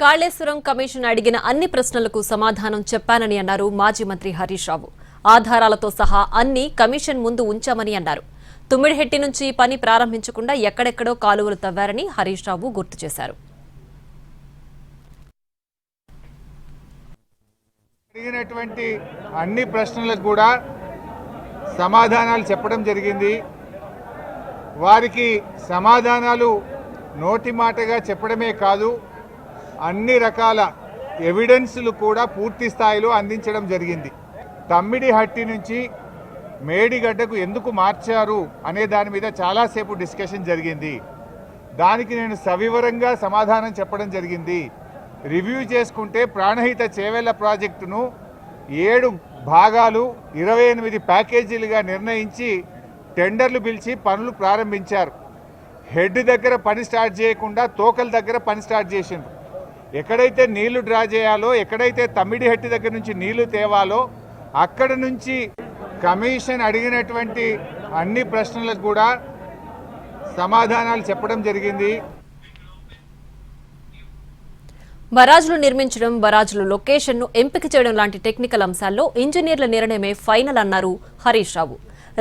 Kaleshwaram commission అడిగిన అన్ని ప్రశ్నలకు సమాధానం చెప్పానని అన్నారు మాజీ మంత్రి హరీష్ రావు. ఆధారాలతో సహా అన్ని కమిషన్ ముందు ఉంచామని అన్నారు. తుమ్మిడిహెట్టి నుంచి పని ప్రారంభించకుండా ఎక్కడెక్కడో కాలువలు తవ్వారని హరీష్ రావు గుర్తు చేశారు. అడిగినటువంటి అన్ని ప్రశ్నలకు కూడా సమాధానాలు చెప్పడం జరిగింది. వారికి సమాధానాలు నోటి మాటగా చెప్పడమే కాదు, అన్ని రకాల ఎవిడెన్స్లు కూడా పూర్తి స్థాయిలో అందించడం జరిగింది. తమ్మిడిహట్టి నుంచి మేడిగడ్డకు ఎందుకు మార్చారు అనే దాని మీద చాలాసేపు డిస్కషన్ జరిగింది. దానికి నేను సవివరంగా సమాధానం చెప్పడం జరిగింది. రివ్యూ చేసుకుంటే ప్రాణహిత చేవెళ్ల ప్రాజెక్టును 7 భాగాలు 28 ప్యాకేజీలుగా నిర్ణయించి టెండర్లు పిలిచి పనులు ప్రారంభించారు. హెడ్ దగ్గర పని స్టార్ట్ చేయకుండా తోకల దగ్గర పని స్టార్ట్ చేసిండ్రు. ఎక్కడైతే నీళ్లు డ్రా చేయాలో, ఎక్కడైతే తమ్మిడిహట్టి దగ్గర నుంచి నీళ్లు తేవాలో అక్కడ నుంచి కమిషన్ అడిగినటువంటి అన్ని ప్రశ్నలకు కూడా సమాధానాలు చెప్పడం జరిగింది. బరాజులు నిర్మించడం, బరాజుల లొకేషన్ను ఎంపిక చేయడం లాంటి టెక్నికల్ అంశాల్లో ఇంజనీర్ల నిర్ణయమే ఫైనల్ అన్నారు హరీష్ రావు.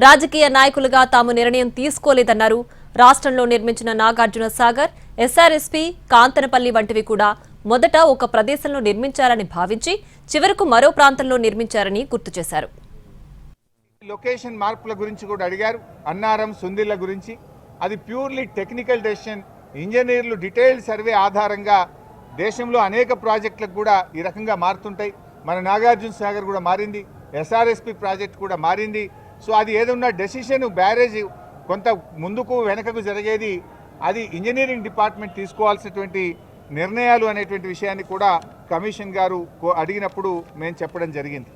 రాజకీయ నాయకులుగా తాము నిర్ణయం తీసుకోలేదన్నారు. రాష్ట్రంలో నిర్మించిన నాగార్జున సాగర్, ఎస్ఆర్ఎస్పీ, కాంతనపల్లి వంటివి కూడా మొదట ఒక ప్రదేశంలో నిర్మించాలని భావించి చివరకు మరో ప్రాంతంలో నిర్మించారని గుర్తు చేశారు. లొకేషన్ మార్పుల గురించి కూడా అడిగారు. అన్నారం, సుందిళ్ల గురించి అది ప్యూర్లీ టెక్నికల్ డెసిషన్. ఇంజనీర్లు డీటెయిల్డ్ సర్వే ఆధారంగా దేశంలో అనేక ప్రాజెక్టులకు కూడా ఈ రకంగా మారుతుంటాయి. మన నాగార్జున సాగర్ కూడా మారింది, ఎస్ఆర్ఎస్పీ ప్రాజెక్ట్ కూడా మారింది. సో అది ఏదన్నా డెసిషన్ బ్యారేజ్ కొంత ముందుకు వెనకకు జరిగేది, అది ఇంజనీరింగ్ డిపార్ట్మెంట్ తీసుకోవాల్సినటువంటి నిర్ణయాలు అనేటువంటి విషయాన్ని కూడా కమిషన్ గారు అడిగినప్పుడు మేము చెప్పడం జరిగింది.